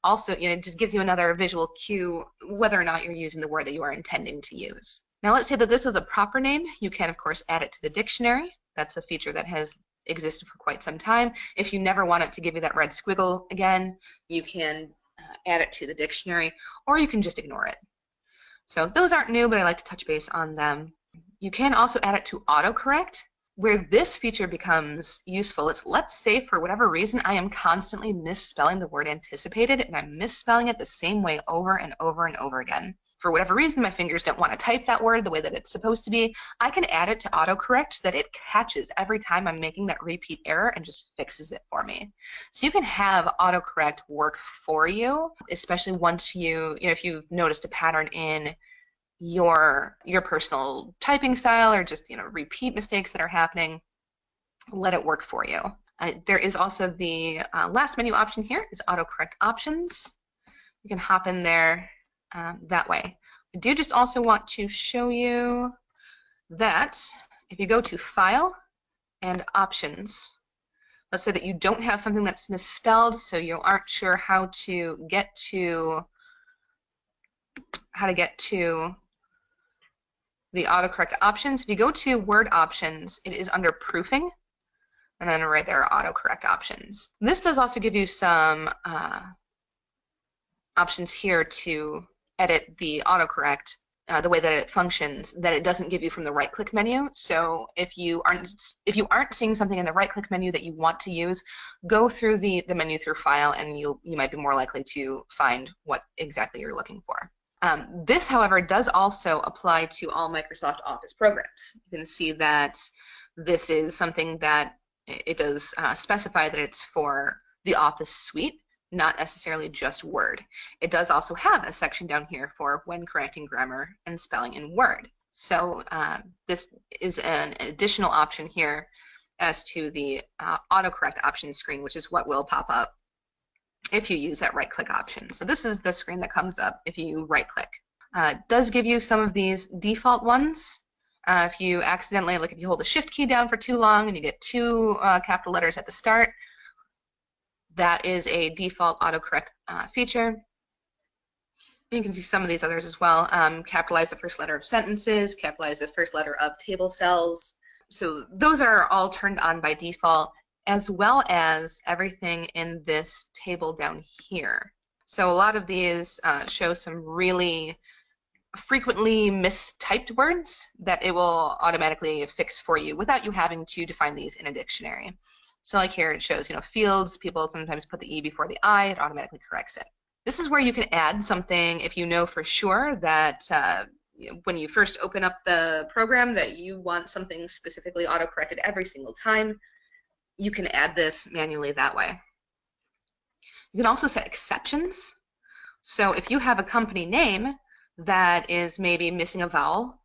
also, it just gives you another visual cue whether or not you're using the word that you are intending to use. Now let's say that this was a proper name. You can, of course, add it to the dictionary. That's a feature that has existed for quite some time. If you never want it to give you that red squiggle again, you can add it to the dictionary, or you can just ignore it. So those aren't new, but I like to touch base on them. You can also add it to autocorrect. Where this feature becomes useful is, let's say for whatever reason I am constantly misspelling the word anticipated, and I'm misspelling it the same way over and over and over again. For whatever reason, my fingers don't want to type that word the way that it's supposed to be. I can add it to autocorrect so that it catches every time I'm making that repeat error and just fixes it for me. So you can have autocorrect work for you, especially once if you've noticed a pattern in your personal typing style, or just repeat mistakes that are happening. Let it work for you. There is also the last menu option here is autocorrect options. You can hop in there that way. I do just also want to show you that if you go to File and Options, let's say that you don't have something that's misspelled, so you aren't sure how to get to the autocorrect options. If you go to Word Options, it is under Proofing, and then right there are autocorrect options. This does also give you some options here to edit the autocorrect the way that it functions that it doesn't give you from the right-click menu. So if you aren't seeing something in the right-click menu that you want to use, go through the menu through File, and you might be more likely to find what exactly you're looking for. This, however, does also apply to all Microsoft Office programs. You can see that this is something that it does specify that it's for the Office suite, not necessarily just Word. It does also have a section down here for when correcting grammar and spelling in Word. So this is an additional option here as to the autocorrect options screen, which is what will pop up if you use that right-click option. So this is the screen that comes up if you right-click. It does give you some of these default ones. If you accidentally, if you hold the Shift key down for too long and you get two capital letters at the start, that is a default autocorrect feature. You can see some of these others as well. Capitalize the first letter of sentences, capitalize the first letter of table cells. So those are all turned on by default, as well as everything in this table down here. So a lot of these show some really frequently mistyped words that it will automatically fix for you without you having to define these in a dictionary. So like here it shows, fields, people sometimes put the E before the I, it automatically corrects it. This is where you can add something if you know for sure that when you first open up the program that you want something specifically auto-corrected every single time. You can add this manually that way. You can also set exceptions. So if you have a company name that is maybe missing a vowel,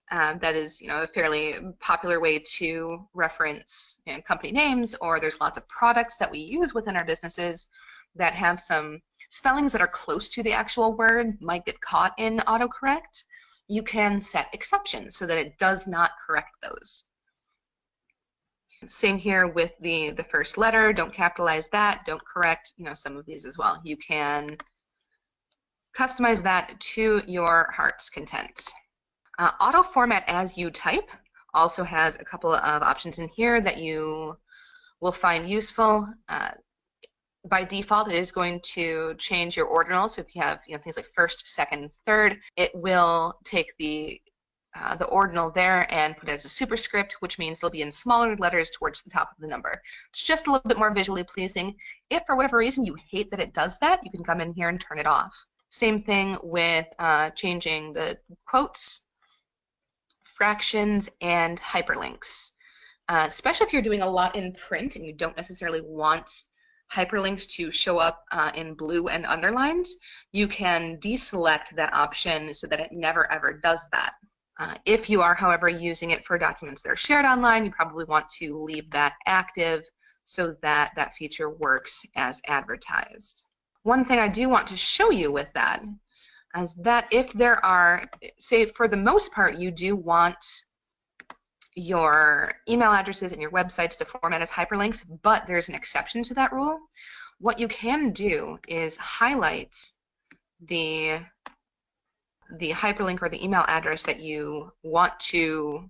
that is a fairly popular way to reference company names, or there's lots of products that we use within our businesses that have some spellings that are close to the actual word, might get caught in autocorrect, you can set exceptions so that it does not correct those. Same here with the first letter. Don't capitalize that. Don't correct some of these as well. You can customize that to your heart's content. Auto format as you type also has a couple of options in here that you will find useful. By default, it is going to change your ordinal. So if you have things like first, second, third, it will take the ordinal there and put it as a superscript, which means they'll be in smaller letters towards the top of the number. It's just a little bit more visually pleasing. If for whatever reason you hate that it does that, you can come in here and turn it off. Same thing with changing the quotes, fractions, and hyperlinks. Especially if you're doing a lot in print and you don't necessarily want hyperlinks to show up in blue and underlined, you can deselect that option so that it never ever does that. If you are, however, using it for documents that are shared online, you probably want to leave that active so that that feature works as advertised. One thing I do want to show you with that is that if there are, say for the most part, you do want your email addresses and your websites to format as hyperlinks, but there's an exception to that rule. what you can do is highlight the hyperlink or the email address that you want to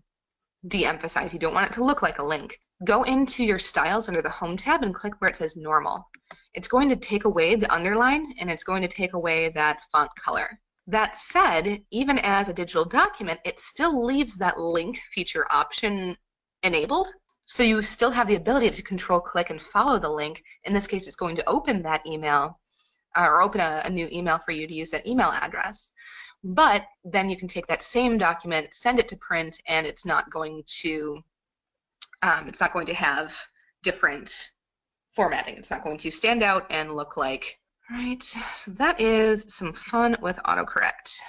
de-emphasize. You don't want it to look like a link. Go into your styles under the Home tab and click where it says normal. It's going to take away the underline and it's going to take away that font color. That said, even as a digital document, it still leaves that link feature option enabled. So you still have the ability to control click and follow the link. In this case, it's going to open that email or open a new email for you to use that email address. But then you can take that same document, send it to print, and it's not going to have different formatting. It's not going to stand out and look like. All right, so that is some fun with autocorrect.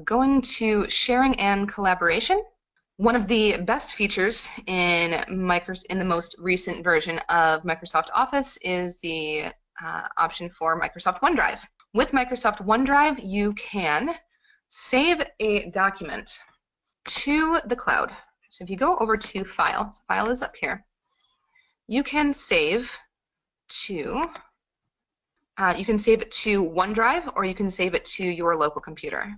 Going to sharing and collaboration. One of the best features in the most recent version of Microsoft Office is the option for Microsoft OneDrive. With Microsoft OneDrive, you can save a document to the cloud. So if you go over to File, File is up here, you can save to OneDrive, or you can save it to your local computer.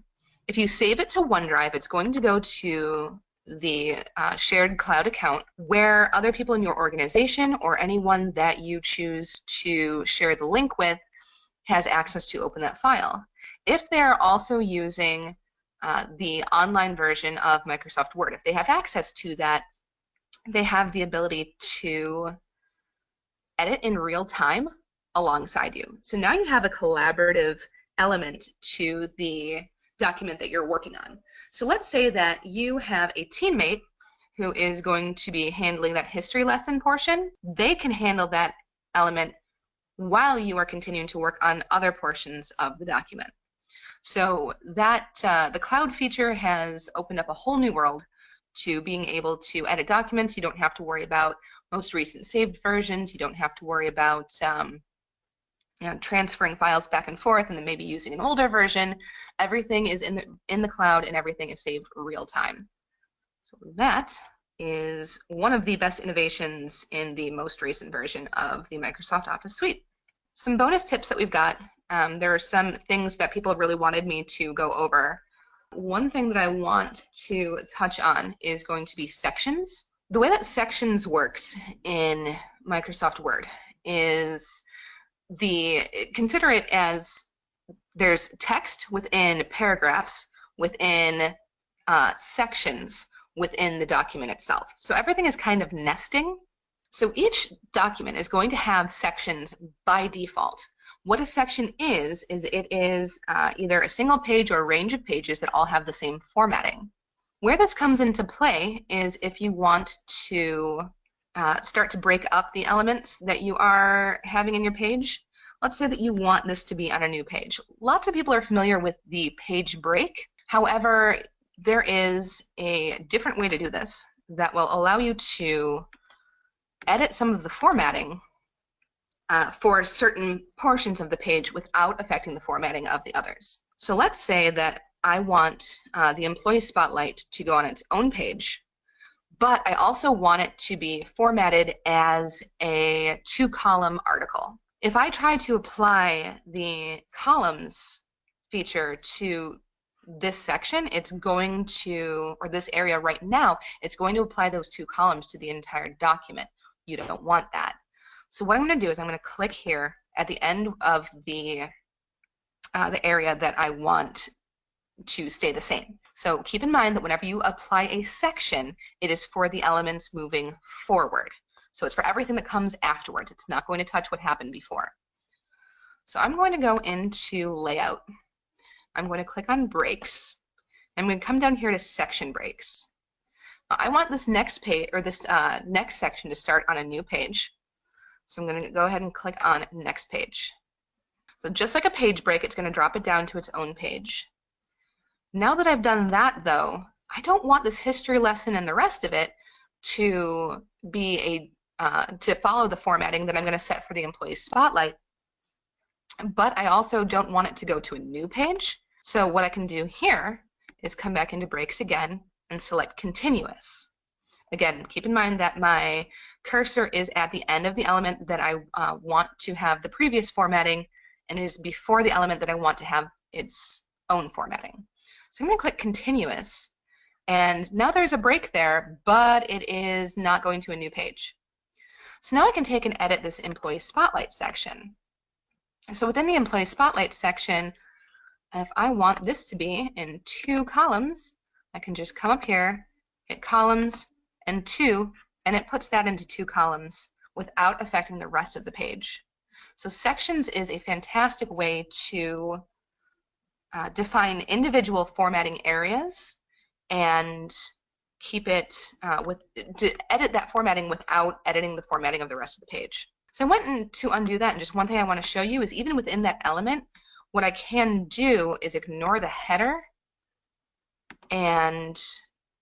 If you save it to OneDrive, it's going to go to the shared cloud account where other people in your organization or anyone that you choose to share the link with has access to open that file. If they're also using the online version of Microsoft Word, if they have access to that, they have the ability to edit in real time alongside you. So now you have a collaborative element to the document that you're working on. So let's say that you have a teammate who is going to be handling that history lesson portion. They can handle that element while you are continuing to work on other portions of the document. So that the cloud feature has opened up a whole new world to being able to edit documents. You don't have to worry about most recent saved versions. You don't have to worry about transferring files back and forth and then maybe using an older version. Everything is in the cloud and everything is saved real time. So that is one of the best innovations in the most recent version of the Microsoft Office suite. Some bonus tips that we've got. There are some things that people really wanted me to go over. One thing that I want to touch on is going to be sections. The way that sections works in Microsoft Word is consider it as there's text within paragraphs, within sections within the document itself. So everything is kind of nesting. So each document is going to have sections by default. What a section is it is either a single page or a range of pages that all have the same formatting. Where this comes into play is if you want to start to break up the elements that you are having in your page. Let's say that you want this to be on a new page. Lots of people are familiar with the page break. However, there is a different way to do this that will allow you to edit some of the formatting for certain portions of the page without affecting the formatting of the others. So let's say that I want the employee spotlight to go on its own page, but I also want it to be formatted as a 2-column article. If I try to apply the columns feature to this section, it's going to, or this area right now, it's going to apply those 2 columns to the entire document. You don't want that. So what I'm going to do is I'm going to click here at the end of the area that I want to stay the same. So keep in mind that whenever you apply a section, it is for the elements moving forward. So it's for everything that comes afterwards. It's not going to touch what happened before. So I'm going to go into Layout. I'm going to click on Breaks. I'm going to come down here to Section Breaks. I want this next page, or this next section to start on a new page. So I'm going to go ahead and click on Next Page. So just like a page break, it's going to drop it down to its own page. Now that I've done that, though, I don't want this history lesson and the rest of it to be to follow the formatting that I'm going to set for the employee spotlight. But I also don't want it to go to a new page. So what I can do here is come back into Breaks again and select Continuous. Again, keep in mind that my cursor is at the end of the element that I want to have the previous formatting, and it is before the element that I want to have its own formatting. So I'm going to click continuous, and now there's a break there, but it is not going to a new page. So now I can take and edit this Employee Spotlight section. So within the Employee Spotlight section, if I want this to be in 2 columns, I can just come up here, hit columns and 2, and it puts that into 2 columns without affecting the rest of the page. So sections is a fantastic way to define individual formatting areas and keep it to edit that formatting without editing the formatting of the rest of the page. So I went to undo that, and just one thing I want to show you is even within that element, what I can do is ignore the header and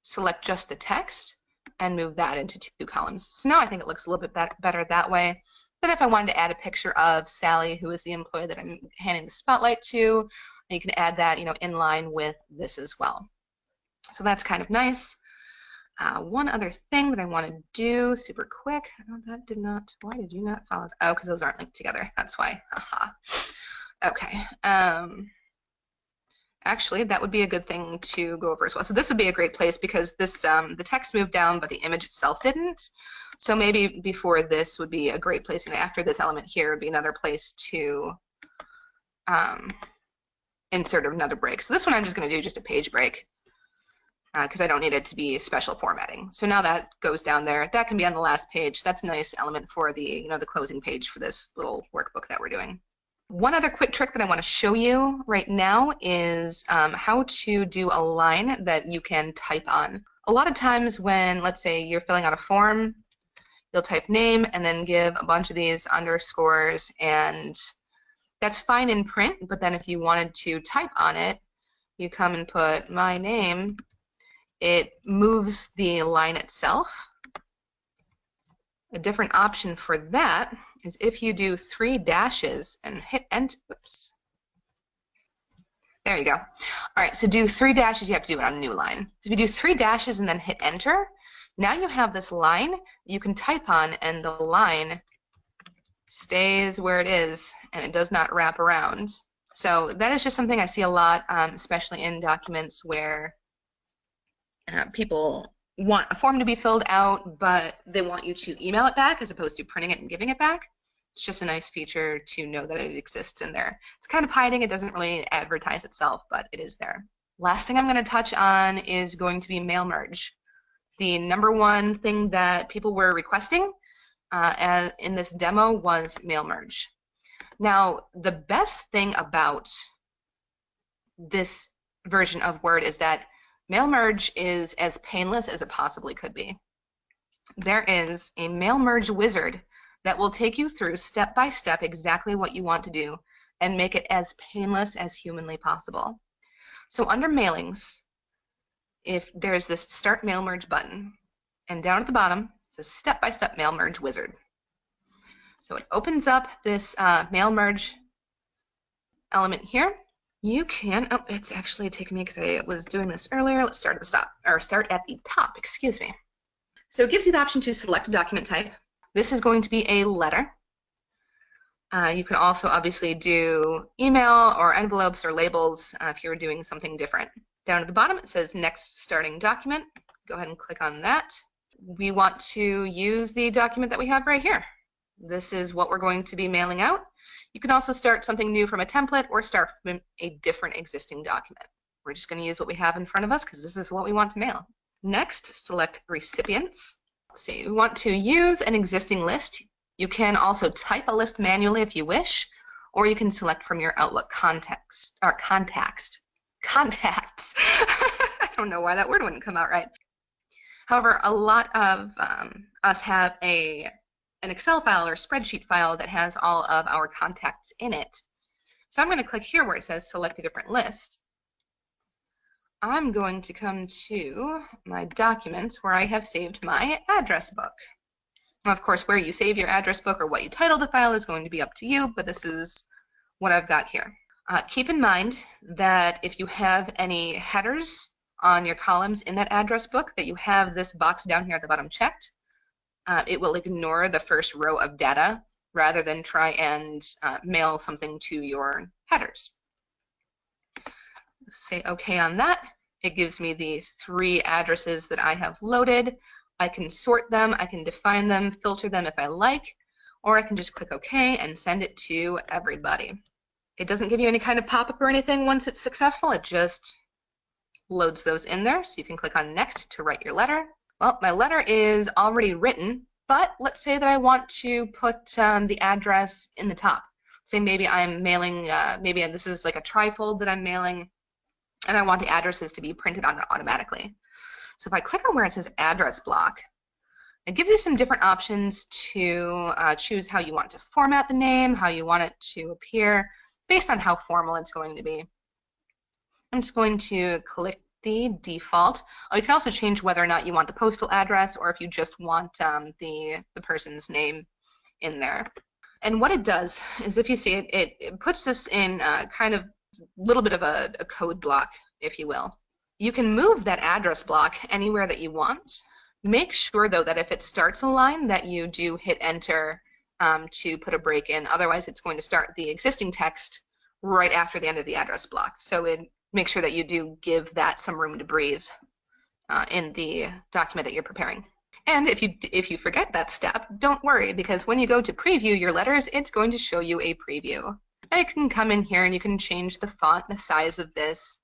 select just the text and move that into 2 columns. So now I think it looks a little bit better that way. But if I wanted to add a picture of Sally, who is the employee that I'm handing the spotlight to, you can add that, in line with this as well. So that's kind of nice. One other thing that I want to do super quick. Oh, that did not. Why did you not follow? Oh, because those aren't linked together. That's why. Aha. Okay. Actually, that would be a good thing to go over as well. So this would be a great place because this the text moved down, but the image itself didn't. So maybe before this would be a great place, and after this element here would be another place to insert another break. So this one I'm just going to do just a page break because I don't need it to be special formatting. So now that goes down there. That can be on the last page. That's a nice element for the the closing page for this little workbook that we're doing. One other quick trick that I want to show you right now is how to do a line that you can type on. A lot of times when, let's say, you're filling out a form, you'll type name and then give a bunch of these underscores, and that's fine in print, but then if you wanted to type on it, you come and put my name, it moves the line itself. A different option for that is if you do 3 dashes and hit enter. Oops. There you go. All right, so do 3 dashes, you have to do it on a new line. So if you do 3 dashes and then hit enter, now you have this line you can type on, and the line stays where it is and it does not wrap around. So that is just something I see a lot, especially in documents where people want a form to be filled out, but they want you to email it back as opposed to printing it and giving it back. It's just a nice feature to know that it exists in there. It's kind of hiding. It doesn't really advertise itself, but it is there. Last thing I'm going to touch on is going to be mail merge. The #1 thing that people were requesting in this demo was mail merge. Now, the best thing about this version of Word is that mail merge is as painless as it possibly could be. There is a mail merge wizard that will take you through step by step exactly what you want to do and make it as painless as humanly possible. So under mailings, if there's this start mail merge button, and down at the bottom it says step-by-step mail merge wizard. So it opens up this mail merge element here. You can, oh, it's actually taking me because I was doing this earlier. Let's start at the top, excuse me. So it gives you the option to select a document type. This is going to be a letter. You can also obviously do email or envelopes or labels if you're doing something different. Down at the bottom it says next starting document. Go ahead and click on that. We want to use the document that we have right here. This is what we're going to be mailing out. You can also start something new from a template or start from a different existing document. We're just going to use what we have in front of us because this is what we want to mail. Next, select recipients. So you want to use an existing list. You can also type a list manually if you wish, or you can select from your Outlook contacts. I don't know why that word wouldn't come out right. However, a lot of us have an Excel file or spreadsheet file that has all of our contacts in it. So I'm going to click here where it says select a different list. I'm going to come to my documents where I have saved my address book. Now, of course, where you save your address book or what you title the file is going to be up to you, but this is what I've got here. Keep in mind that if you have any headers on your columns in that address book that you have this box down here at the bottom checked, it will ignore the first row of data rather than try and mail something to your headers. Say OK on that. It gives me the 3 addresses that I have loaded. I can sort them, I can define them, filter them if I like, or I can just click OK and send it to everybody. It doesn't give you any kind of pop-up or anything once it's successful. It just loads those in there. So you can click on Next to write your letter. Well, my letter is already written, but let's say that I want to put the address in the top. Say maybe I'm mailing, maybe this is like a trifold that I'm mailing, and I want the addresses to be printed on it automatically. So if I click on where it says address block, it gives you some different options to choose how you want to format the name, how you want it to appear, based on how formal it's going to be. I'm just going to click the default. Oh, you can also change whether or not you want the postal address or if you just want the person's name in there. And what it does is, if you see it, it puts this in kind of a little bit of a code block, if you will. You can move that address block anywhere that you want. Make sure, though, that if it starts a line that you do hit enter to put a break in. Otherwise, it's going to start the existing text right after the end of the address block. So make sure that you do give that some room to breathe in the document that you're preparing. And if you forget that step, don't worry, because when you go to preview your letters, it's going to show you a preview. And you can come in here and you can change the font, the size of this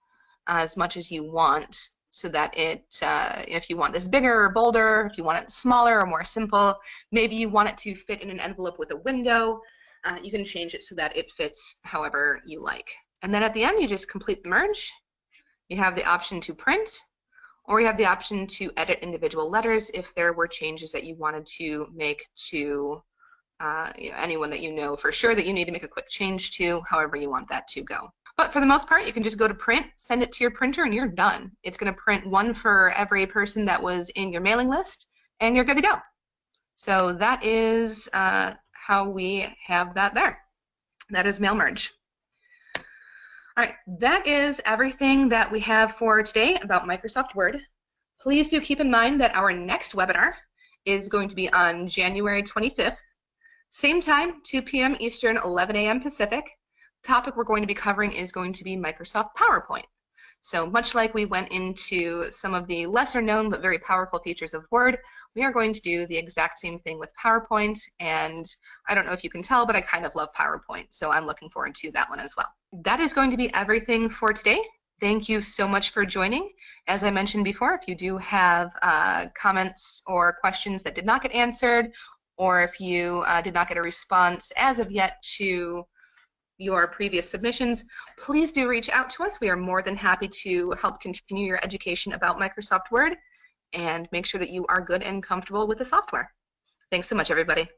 as much as you want, so that if you want this bigger or bolder, if you want it smaller or more simple, maybe you want it to fit in an envelope with a window, you can change it so that it fits however you like. And then at the end, you just complete the merge. You have the option to print, or you have the option to edit individual letters if there were changes that you wanted to make to anyone that you know for sure that you need to make a quick change to, however you want that to go. But for the most part, you can just go to print, send it to your printer, and you're done. It's going to print one for every person that was in your mailing list, and you're good to go. So that is how we have that there. That is mail merge. All right, that is everything that we have for today about Microsoft Word. Please do keep in mind that our next webinar is going to be on January 25th, same time, 2 p.m. Eastern, 11 a.m. Pacific. The topic we're going to be covering is going to be Microsoft PowerPoint. So much like we went into some of the lesser known but very powerful features of Word, we are going to do the exact same thing with PowerPoint, and I don't know if you can tell, but I kind of love PowerPoint, so I'm looking forward to that one as well. That is going to be everything for today. Thank you so much for joining. As I mentioned before, if you do have comments or questions that did not get answered, or if you did not get a response as of yet to your previous submissions, please do reach out to us. We are more than happy to help continue your education about Microsoft Word and make sure that you are good and comfortable with the software. Thanks so much, everybody.